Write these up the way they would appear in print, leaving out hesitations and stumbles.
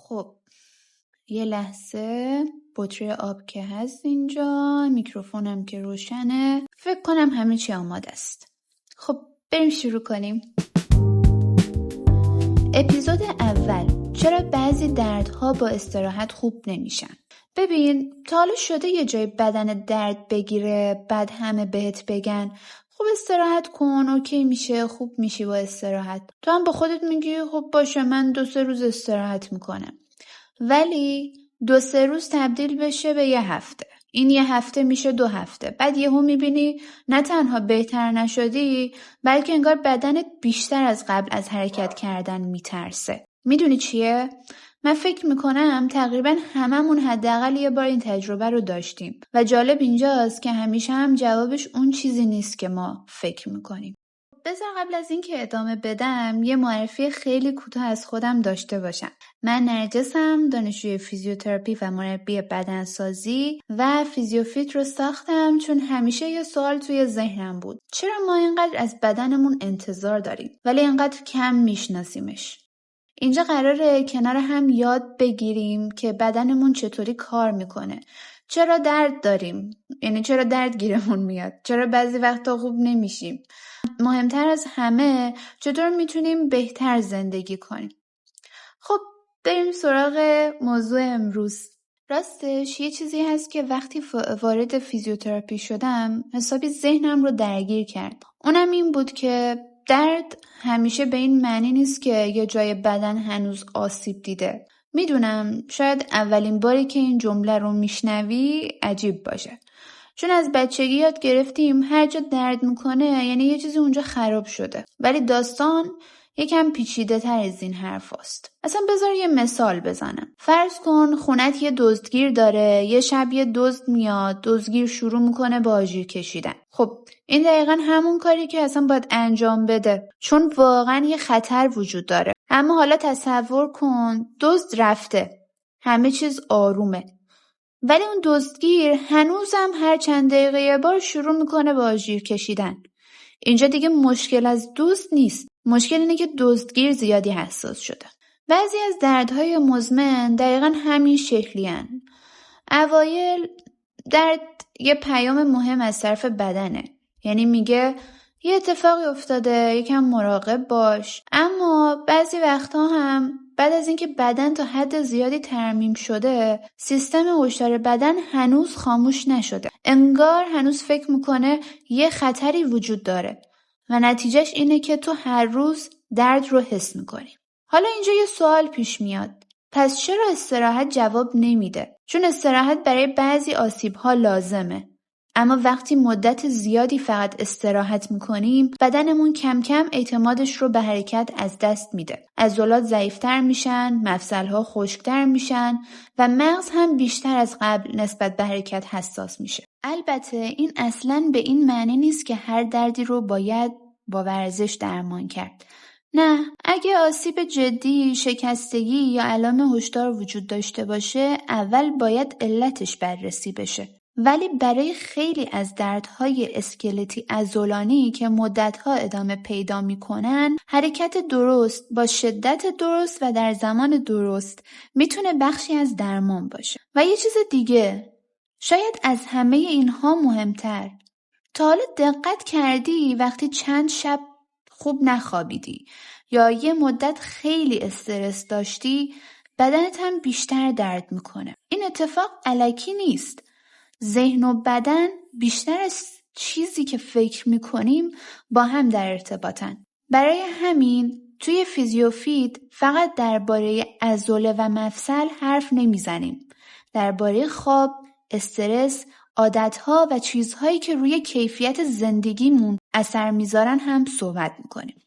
خب یه لحظه، بطری آب که هست اینجا، میکروفونم که روشنه، فکر کنم همه چی آماده است. خب بریم شروع کنیم. اپیزود اول، چرا بعضی دردها با استراحت خوب نمیشن؟ ببین، تا حالا شده یه جای بدن درد بگیره بعد همه بهت بگن خب استراحت کن، اوکی میشه، خوب میشی با استراحت. تو هم با خودت میگی خب باشه من 2-3 روز استراحت میکنم، ولی 2-3 روز تبدیل بشه به 1 هفته، این 1 هفته میشه 2 هفته، بعد یهو میبینی نه تنها بهتر نشدی بلکه انگار بدنت بیشتر از قبل از حرکت کردن میترسه. میدونی چیه؟ من فکر میکنم تقریبا هممون حداقل یه بار این تجربه رو داشتیم و جالب اینجاست که همیشه هم جوابش اون چیزی نیست که ما فکر میکنیم. بذار قبل از این که ادامه بدم یه معرفی خیلی کوتاه از خودم داشته باشم. من نرجسم، دانشجوی فیزیوتراپی و مربی بدنسازی و فیزیوفیت رو ساختم چون همیشه یه سوال توی ذهنم بود: چرا ما اینقدر از بدنمون انتظار داریم ولی اینقدر کم میشناسیمش؟ اینجا قراره کنار هم یاد بگیریم که بدنمون چطوری کار میکنه، چرا درد داریم، یعنی چرا درد گیرمون میاد، چرا بعضی وقتا خوب نمیشیم، مهمتر از همه چطور میتونیم بهتر زندگی کنیم. خب بریم سراغ موضوع امروز. راستش یه چیزی هست که وقتی وارد فیزیوتراپی شدم حسابی ذهنم رو درگیر کرد. اونم این بود که درد همیشه به این معنی نیست که یه جای بدن هنوز آسیب دیده. میدونم شاید اولین باری که این جمله رو میشنوی عجیب باشه، چون از بچگی یاد گرفتیم هر جا درد میکنه یعنی یه چیزی اونجا خراب شده، ولی داستان یکم پیچیده تر از این حرف هست. اصلا بذار یه مثال بزنم. فرض کن خونت یه دزدگیر داره، یه شب یه دزد میاد، دزدگیر شروع میکنه با آژیر کشیدن. خب این دقیقاً همون کاری که اصلا باید انجام بده، چون واقعاً یه خطر وجود داره. اما حالا تصور کن دزد رفته، همه چیز آرومه، ولی اون دزدگیر هنوزم هر چند دقیقه یه بار شروع میکنه با آژیر کشیدن. اینجا دیگه مشکل از دزد نیست، مشکل اینه که دزدگیر زیادی حساس شده. بعضی از دردهای مزمن دقیقاً همین شکلی هن. اوایل درد یه پیام مهم از طرف بدنه، یعنی میگه یه اتفاقی افتاده، یکم مراقب باش. اما بعضی وقتا هم بعد از اینکه بدن تا حد زیادی ترمیم شده، سیستم هشدار بدن هنوز خاموش نشده، انگار هنوز فکر میکنه یه خطری وجود داره و نتیجهش اینه که تو هر روز درد رو حس میکنی. حالا اینجا یه سوال پیش میاد: پس چرا استراحت جواب نمیده؟ چون استراحت برای بعضی آسیب‌ها لازمه، اما وقتی مدت زیادی فقط استراحت میکنیم بدنمون کم کم اعتمادش رو به حرکت از دست میده. عضلات ضعیفتر میشن، مفصل‌ها خشکتر میشن و مغز هم بیشتر از قبل نسبت به حرکت حساس میشه. البته این اصلاً به این معنی نیست که هر دردی رو باید با ورزش درمان کرد. نه، اگه آسیب جدی، شکستگی یا علائم هشدار وجود داشته باشه اول باید علتش بررسی بشه. ولی برای خیلی از دردهای اسکلتی عضلانی که مدتها ادامه پیدا میکنن، حرکت درست با شدت درست و در زمان درست میتونه بخشی از درمان باشه. و یه چیز دیگه، شاید از همه اینها مهمتر، تا حالا دقت کردی وقتی چند شب خوب نخوابیدی یا یه مدت خیلی استرس داشتی بدنت هم بیشتر درد میکنه؟ این اتفاق الکی نیست. ذهن و بدن بیشتر از چیزی که فکر میکنیم با هم در ارتباطن. برای همین توی فیزیوفیت فقط درباره عضله و مفصل حرف نمیزنیم. درباره خواب، استرس، عادتها و چیزهایی که روی کیفیت زندگیمون اثر میذارن هم صحبت میکنیم.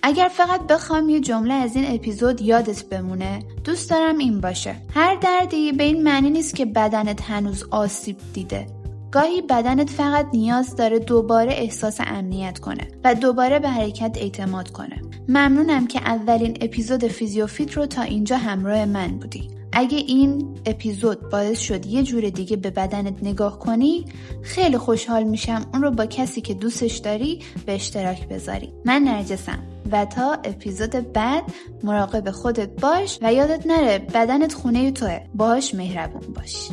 اگر فقط بخوام یه جمله از این اپیزود یادت بمونه، دوست دارم این باشه: هر دردی به این معنی نیست که بدنت هنوز آسیب دیده. گاهی بدنت فقط نیاز داره دوباره احساس امنیت کنه و دوباره به حرکت اعتماد کنه. ممنونم که اولین اپیزود فیزیوفیت رو تا اینجا همراه من بودی اگه این اپیزود باعث شد یه جور دیگه به بدنت نگاه کنی، خیلی خوشحال میشم اون رو با کسی که دوستش داری به اشتراک بذاری. من نرجسم و تا اپیزود بعد مراقب خودت باش و یادت نره بدنت خونه توئه، باهاش مهربون باش.